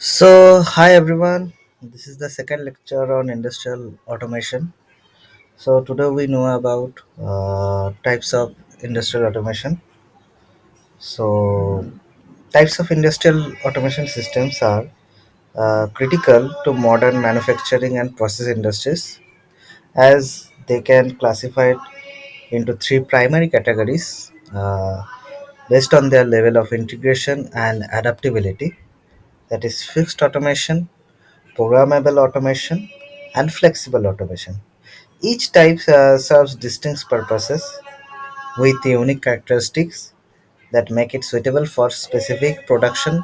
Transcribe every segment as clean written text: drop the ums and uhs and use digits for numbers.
Hi everyone. This is the second lecture on industrial automation. Today we know about types of industrial automation. So, types of industrial automation systems are critical to modern manufacturing and process industries, as they can classify it into three primary categories based on their level of integration and adaptability. That is fixed automation, programmable automation, and flexible automation. Each type serves distinct purposes with unique characteristics that make it suitable for specific production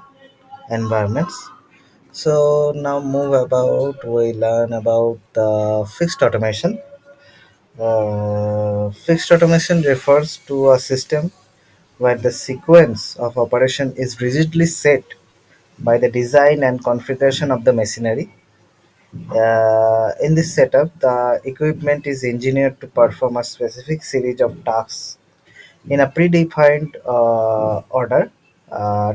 environments. So now move about we learn about fixed automation. Fixed automation refers to a system where the sequence of operation is rigidly set by the design and configuration of the machinery. In this setup, the equipment is engineered to perform a specific series of tasks in a predefined order,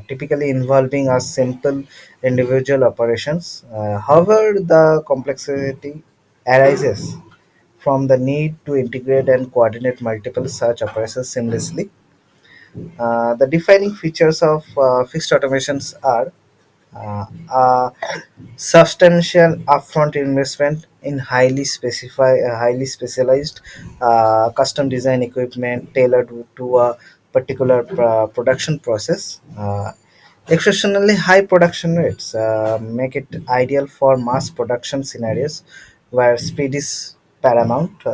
typically involving a simple individual operations. However, the complexity arises from the need to integrate and coordinate multiple such operations seamlessly. The defining features of fixed automations are a substantial upfront investment in highly specialized custom design equipment tailored to a particular production process. Exceptionally high production rates make it ideal for mass production scenarios where speed is paramount.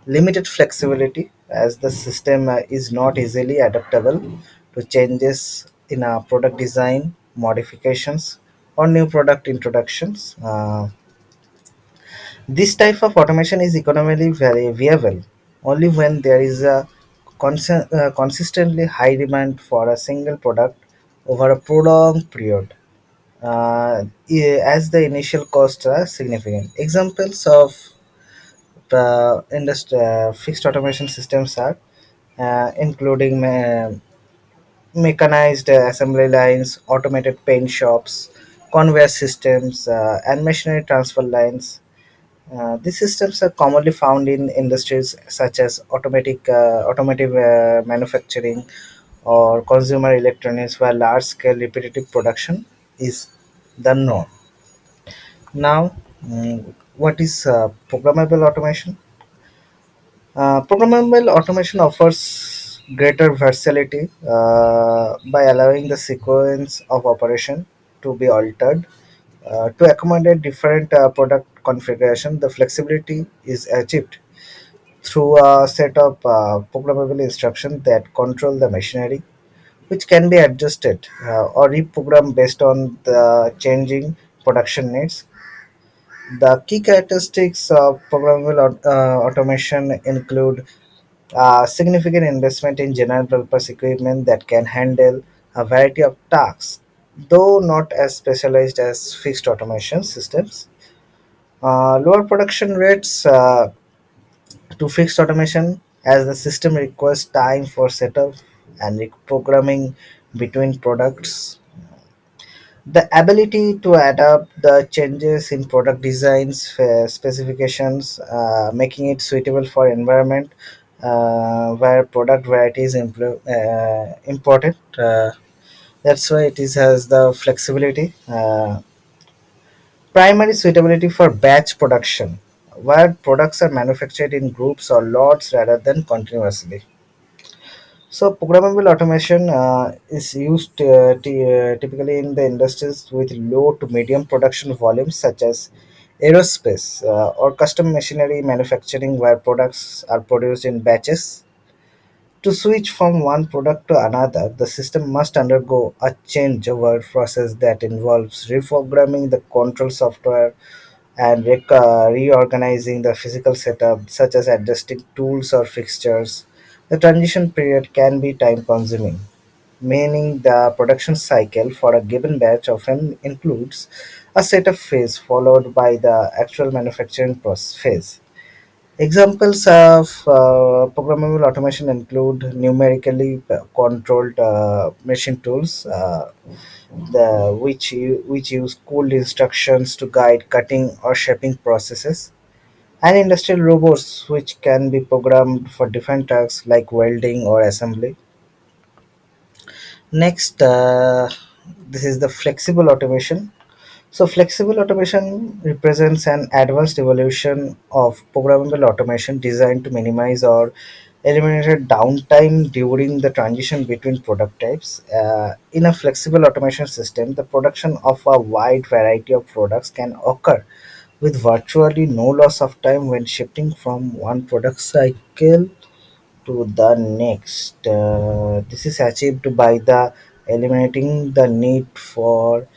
Limited flexibility, as the system is not easily adaptable to changes in product design, modifications, or new product introductions. This type of automation is economically very viable only when there is a consistently high demand for a single product over a prolonged period, as the initial costs are significant. Examples of fixed automation systems are including mechanized assembly lines, automated paint shops, conveyor systems, and machinery transfer lines. These systems are commonly found in industries such as automotive manufacturing or consumer electronics, where large-scale repetitive production is the norm. Now, what is programmable automation? Programmable automation offers greater versatility by allowing the sequence of operation to be altered to accommodate different product configuration. The flexibility is achieved through a set of programmable instructions that control the machinery, which can be adjusted or reprogrammed based on the changing production needs. The key characteristics of programmable automation include significant investment in general purpose equipment that can handle a variety of tasks, though not as specialized as fixed automation systems. Lower production rates to fixed automation, as the system requires time for setup and reprogramming between products. The ability to adapt the changes in product designs, specifications, making it suitable for environment where product variety is important. That's why it is has the flexibility. Primary suitability for batch production, where products are manufactured in groups or lots rather than continuously. So, programmable automation is used typically in the industries with low to medium production volumes, such as aerospace or custom machinery manufacturing, where products are produced in batches. To switch from one product to another, the system must undergo a changeover process that involves reprogramming the control software and reorganizing the physical setup, such as adjusting tools or fixtures. The transition period can be time consuming, meaning the production cycle for a given batch often includes a setup phase followed by the actual manufacturing process phase. Examples of programmable automation include numerically controlled machine tools, which use code instructions to guide cutting or shaping processes, and industrial robots, which can be programmed for different tasks like welding or assembly. Next, this is the flexible automation. So, flexible automation represents an advanced evolution of programmable automation designed to minimize or eliminate downtime during the transition between product types. In a flexible automation system, the production of a wide variety of products can occur with virtually no loss of time when shifting from one product cycle to the next. This is achieved by the eliminating the need for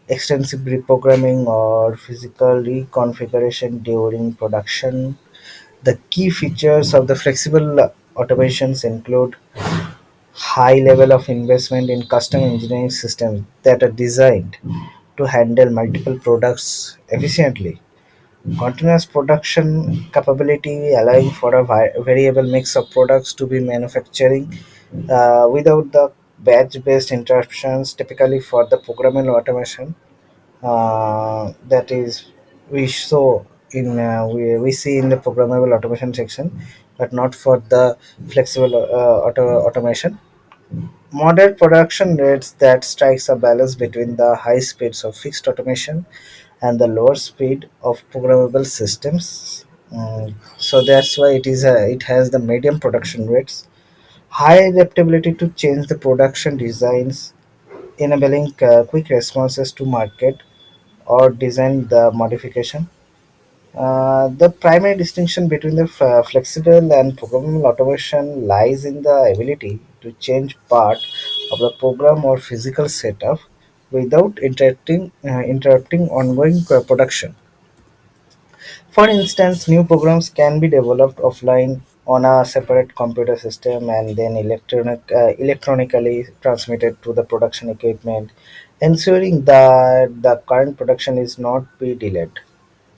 extensive reprogramming or physical reconfiguration during production. The key features of the flexible automations include high level of investment in custom engineering systems that are designed to handle multiple products efficiently. Continuous production capability allowing for a variable mix of products to be manufacturing without the batch-based interruptions typically for the programmable automation that is we saw in we see in the programmable automation section, but not for the flexible automation. Modern production rates that strikes a balance between the high speeds of fixed automation and the lower speed of programmable systems. So that's why it has the medium production rates, high adaptability to change the production designs, enabling quick responses to market or design the modification. The primary distinction between the flexible and programmable automation lies in the ability to change part of the program or physical setup without interrupting ongoing production. For instance, new programs can be developed offline on a separate computer system and then electronically transmitted to the production equipment, ensuring that the current production is not be delayed.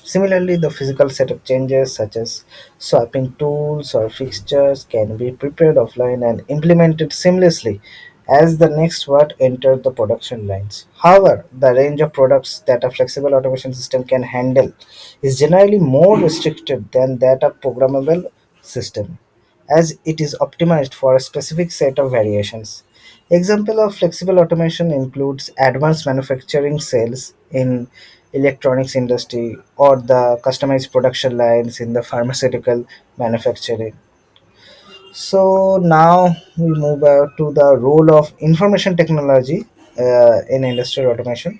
Similarly, the physical setup changes such as swapping tools or fixtures can be prepared offline and implemented seamlessly as the next word entered the production lines. However, the range of products that a flexible automation system can handle is generally more restricted than that of programmable system as it is optimized for a specific set of variations. Example of flexible automation includes advanced manufacturing cells in electronics industry or the customized production lines in the pharmaceutical manufacturing. So now we move to the role of information technology in industrial automation.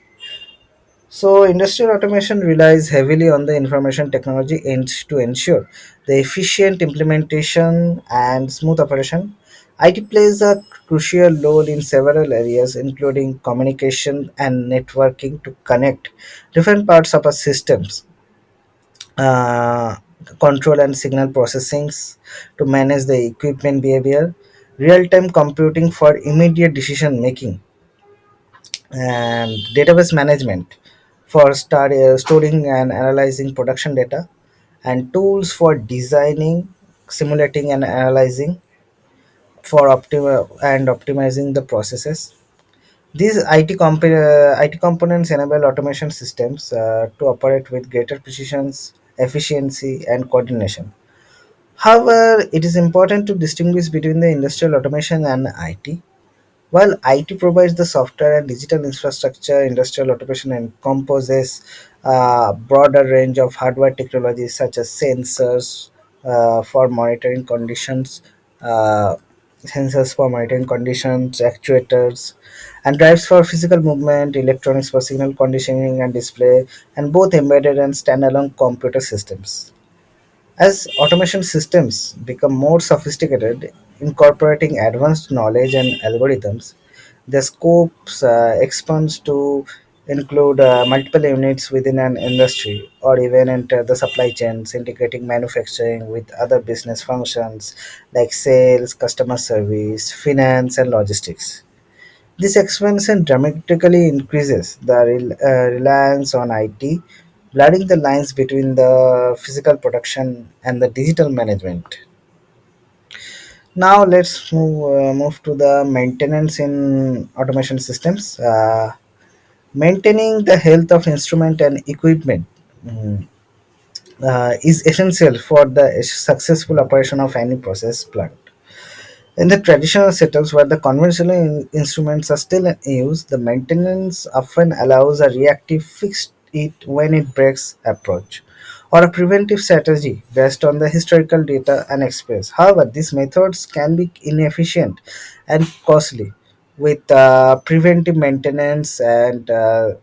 So, industrial automation relies heavily on the information technology to ensure the efficient implementation and smooth operation. IT plays a crucial role in several areas, including communication and networking to connect different parts of a systems, uh, control and signal processings to manage the equipment behavior, real-time computing for immediate decision making, and database management for storing and analyzing production data, and tools for designing, simulating and analyzing for optimizing the processes. These IT components enable automation systems to operate with greater precision, efficiency and coordination. However, it is important to distinguish between the industrial automation and IT. While IT provides the software and digital infrastructure, industrial automation encompasses a broader range of hardware technologies such as for monitoring conditions, uh, actuators, and drives for physical movement, electronics for signal conditioning and display, and both embedded and standalone computer systems. As automation systems become more sophisticated, incorporating advanced knowledge and algorithms, the scopes expands to include multiple units within an industry or even enter the supply chains, integrating manufacturing with other business functions like sales, customer service, finance, and logistics. This expansion dramatically increases the reliance on IT, blurring the lines between the physical production and the digital management. Now let's move to the maintenance in automation systems. Maintaining the health of instrument and equipment mm, is essential for the successful operation of any process plant. In the traditional setups where the conventional instruments are still in use, the maintenance often allows a reactive fix it when it breaks approach or a preventive strategy based on the historical data and experience. However, these methods can be inefficient and costly with preventive maintenance alone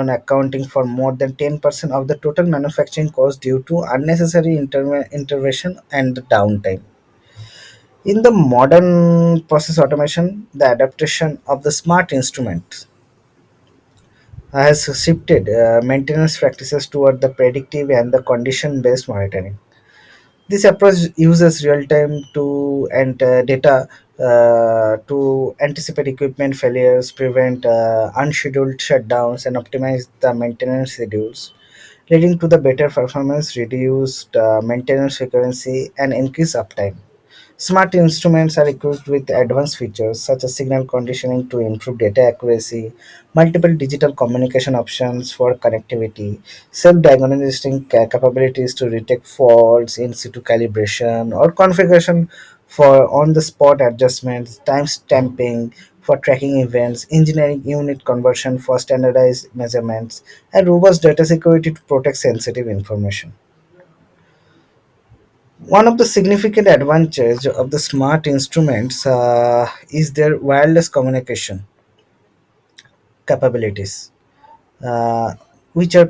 accounting for more than 10% of the total manufacturing cost due to unnecessary intervention and downtime. In the modern process automation, the adaptation of the smart instrument has shifted maintenance practices toward the predictive and the condition-based monitoring. This approach uses real-time to and data to anticipate equipment failures, prevent unscheduled shutdowns, and optimize the maintenance schedules, leading to the better performance, reduced maintenance frequency, and increased uptime. Smart instruments are equipped with advanced features such as signal conditioning to improve data accuracy, multiple digital communication options for connectivity, self-diagnostic capabilities to detect faults, in situ calibration, or configuration for on-the-spot adjustments, time stamping for tracking events, engineering unit conversion for standardized measurements, and robust data security to protect sensitive information. One of the significant advantages of the smart instruments is their wireless communication capabilities, uh, which are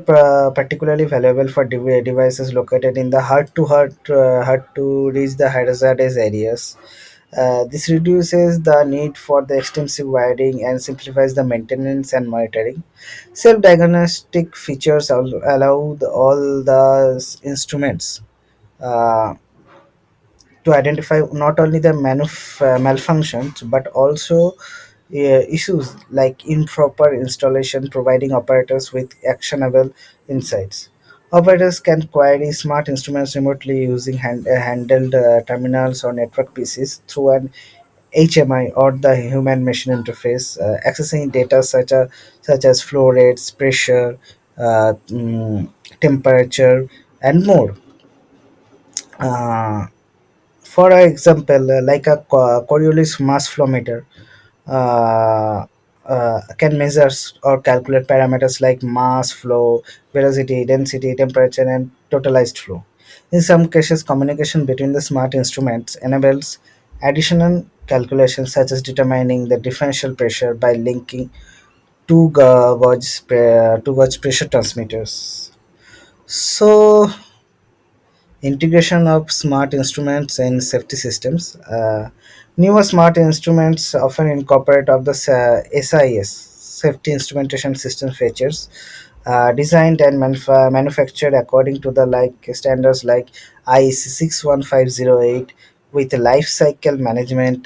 particularly valuable for devices located in the hard to reach the hazardous areas. This reduces the need for the extensive wiring and simplifies the maintenance and monitoring. Self-diagnostic features allow all the instruments uh, to identify not only the malfunctions but also issues like improper installation, providing operators with actionable insights. Operators can query smart instruments remotely using handled terminals or network PCs through an HMI or the human machine interface, accessing data such as flow rates, pressure, temperature, and more. Uh, for example, like a Coriolis mass flow meter can measure or calculate parameters like mass flow, velocity, density, temperature, and totalized flow. In some cases, communication between the smart instruments enables additional calculations such as determining the differential pressure by linking two gauge pressure transmitters. So integration of smart instruments and safety systems. Newer smart instruments often incorporate of the SIS safety instrumentation system features, designed and manufactured according to the like standards like IEC 61508 with life cycle management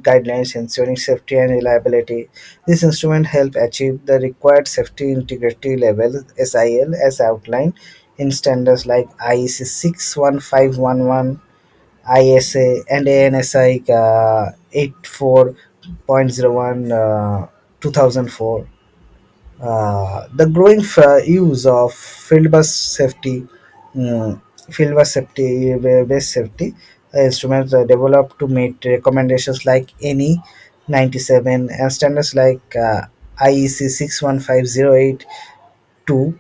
guidelines ensuring safety and reliability. This instrument help achieve the required safety integrity level SIL as outlined in standards like IEC 61511, ISA, and ANSI 84.01 2004. The growing use of mm, fieldbus safety based safety instruments are developed to meet recommendations like NE 97 and standards like IEC 61508 2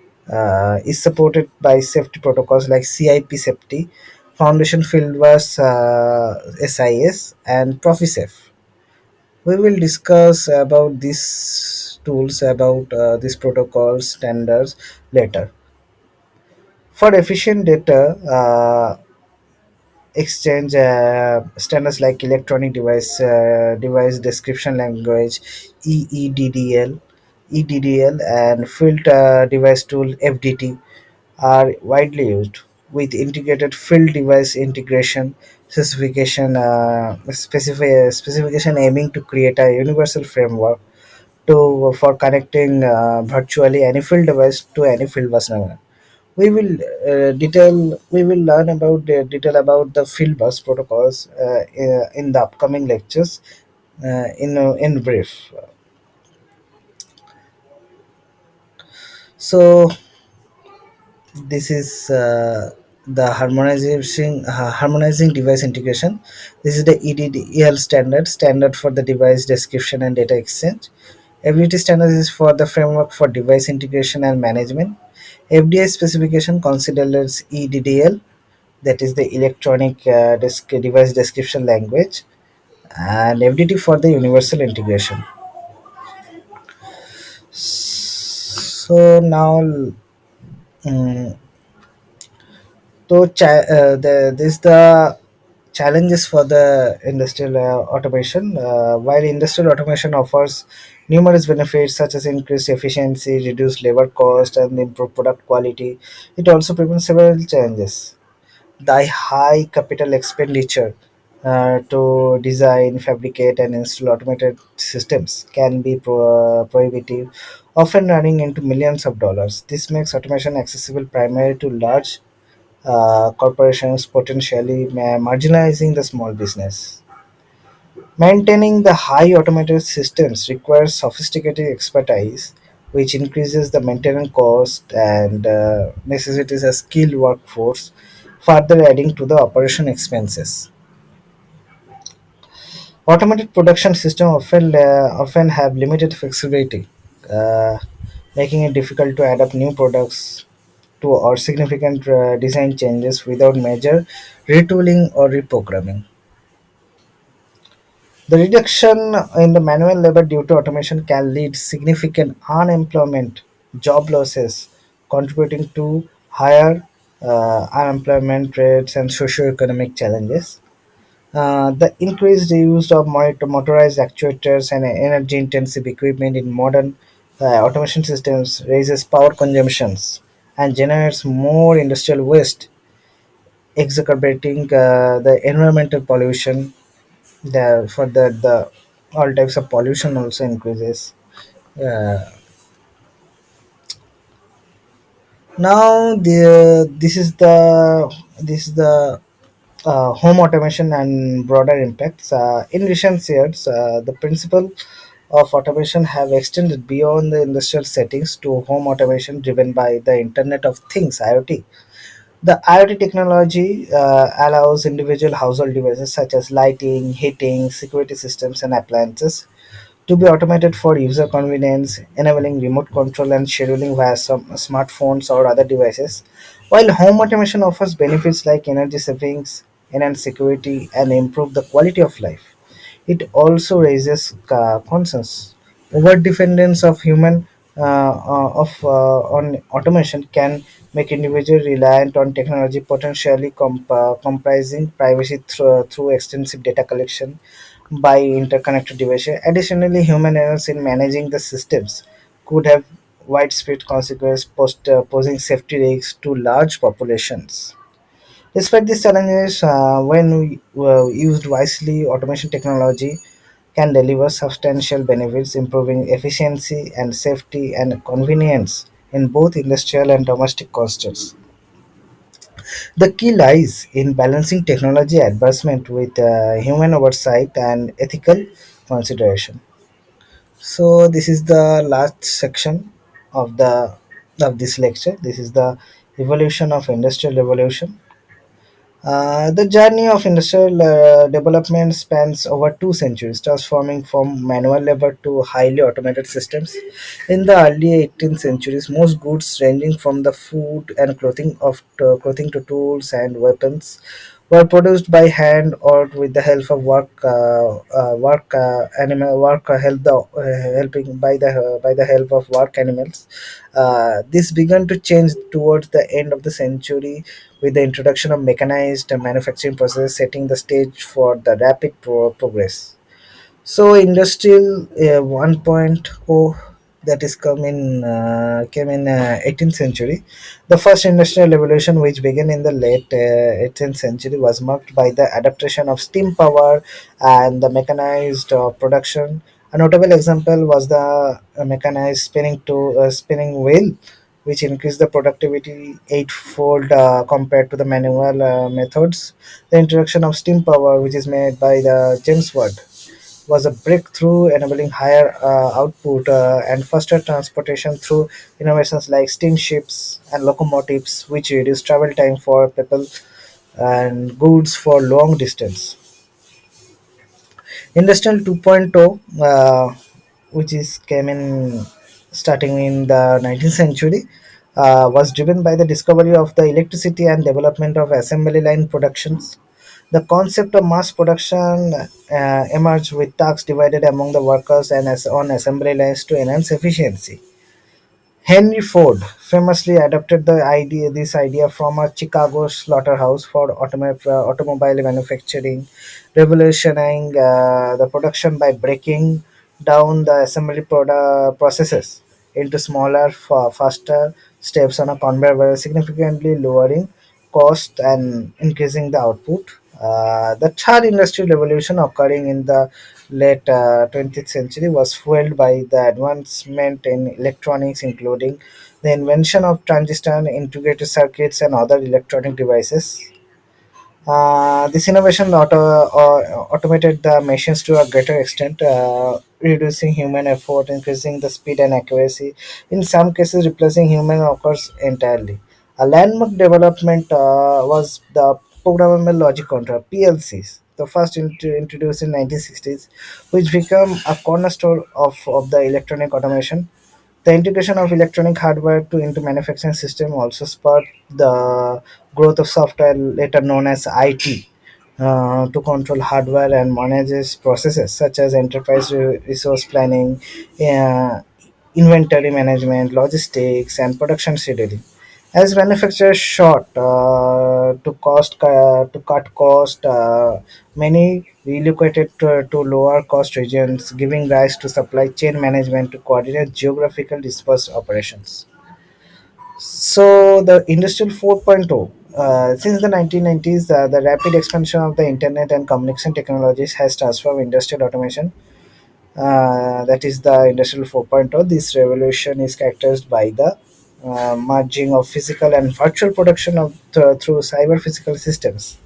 is supported by safety protocols like CIP Safety, Foundation Fieldbus SIS, and ProfiSafe. We will discuss about these tools, about these protocols, standards later. For efficient data exchange, standards like electronic device description language EEDDL, EDDL, and field device tool FDT are widely used, with integrated field device integration specification aiming to create a universal framework to for connecting virtually any field device to any field bus number. We will learn about the detail about the field bus protocols in the upcoming lectures in brief. So this is the harmonizing device integration. This is the EDDL standard for the device description and data exchange. FDT standard is for the framework for device integration and management. FDA specification considers EDDL, that is the electronic device description language, and FDT for the universal integration. So now, mm, this the challenges for the industrial automation. While industrial automation offers numerous benefits such as increased efficiency, reduced labor cost, and improved product quality, it also presents several challenges. The high capital expenditure to design, fabricate, and install automated systems can be prohibitive, often running into millions of dollars. This makes automation accessible primarily to large corporations, potentially marginalizing the small business. Maintaining the high automated systems requires sophisticated expertise, which increases the maintenance cost and necessitates a skilled workforce, further adding to the operation expenses. Automated production systems often have limited flexibility, uh, making it difficult to adapt new products to or significant design changes without major retooling or reprogramming. The reduction in the manual labor due to automation can lead significant unemployment, job losses, contributing to higher unemployment rates and socio-economic challenges. The increased use of motorized actuators and energy-intensive equipment in modern automation systems raises power consumptions and generates more industrial waste, exacerbating the environmental pollution. For the all types of pollution also increases. Uh, Now this is the home automation and broader impacts. In recent years, the principle of automation have extended beyond the industrial settings to home automation driven by the Internet of Things (IoT). The IoT technology allows individual household devices such as lighting, heating, security systems, and appliances to be automated for user convenience, enabling remote control and scheduling via some smartphones or other devices. While home automation offers benefits like energy savings, enhanced security, and improve the quality of life, it also raises concerns. Over dependence of human on automation can make individuals reliant on technology, potentially comprising privacy through extensive data collection by interconnected devices. Additionally, human errors in managing the systems could have widespread consequences, posing safety risks to large populations. Despite these challenges, when used wisely, automation technology can deliver substantial benefits, improving efficiency and safety and convenience in both industrial and domestic contexts. The key lies in balancing technology advancement with human oversight and ethical consideration. So this is the last section of the of this lecture. This is the evolution of industrial revolution. The journey of industrial development spans over 2 centuries, transforming from manual labor to highly automated systems. In the early 18th centuries, most goods ranging from the food and clothing to tools and weapons were produced by hand or with the help of helping by the help of work animals. This began to change towards the end of the century with the introduction of mechanized manufacturing process, setting the stage for the rapid progress. So industrial 1.0, that is came in 18th century. The first industrial revolution, which began in the late 18th century, was marked by the adaptation of steam power and the mechanized production. A notable example was the mechanized spinning wheel, which increased the productivity eightfold compared to the manual methods. The introduction of steam power, which is made by the James Watt, was a breakthrough enabling higher output and faster transportation through innovations like steamships and locomotives, which reduced travel time for people and goods for long distance. Industrial 2.0, which is came in starting in the 19th century, was driven by the discovery of the electricity and development of assembly line productions. The concept of mass production emerged with tasks divided among the workers and on assembly lines to enhance efficiency. Henry Ford famously adopted this idea from a Chicago slaughterhouse for automobile manufacturing, revolutionizing the production by breaking down the assembly processes into smaller, faster steps on a conveyor belt, significantly lowering cost and increasing the output. The third industrial revolution occurring in the late 20th century was fueled by the advancement in electronics, including the invention of transistor integrated circuits and other electronic devices. This innovation automated the machines to a greater extent, reducing human effort, increasing the speed and accuracy. In some cases, replacing human workers entirely. A landmark development was the programmable logic control (PLCs), the first introduced in 1960s, which became a cornerstone of the electronic automation. The integration of electronic hardware into manufacturing system also spurred the growth of software, later known as IT, to control hardware and manages processes such as enterprise resource planning, uh, inventory management, logistics, and production scheduling. As manufacturers sought to cut cost, many relocated to lower cost regions, giving rise to supply chain management to coordinate geographical dispersed operations. So the Industrial 4.0, since the 1990s, the rapid expansion of the internet and communication technologies has transformed industrial automation. That is the Industrial 4.0. This revolution is characterized by the merging of physical and virtual production through cyber physical systems,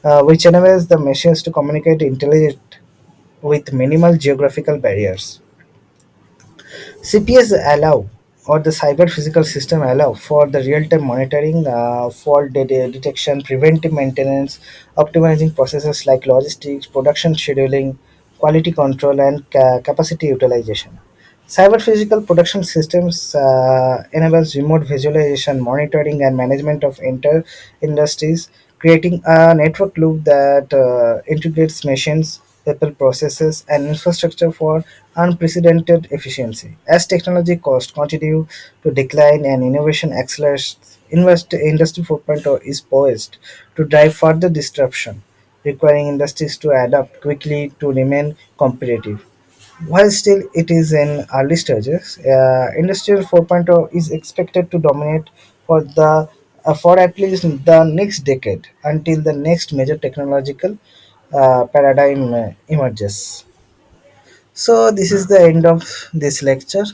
which enables the machines to communicate intelligent with minimal geographical barriers. CPS allow or the cyber physical system allow for the real-time monitoring, fault detection, preventive maintenance, optimizing processes like logistics, production scheduling, quality control, and capacity utilization. Cyber physical production systems enables remote visualization, monitoring, and management of inter industries, creating a network loop that integrates machines, people, processes, and infrastructure for unprecedented efficiency. As technology costs continue to decline and innovation accelerates, Industry 4.0 is poised to drive further disruption, requiring industries to adapt quickly to remain competitive. While still it is in early stages, Industrial 4.0 is expected to dominate for at least the next decade until the next major technological paradigm emerges. So this is the end of this lecture.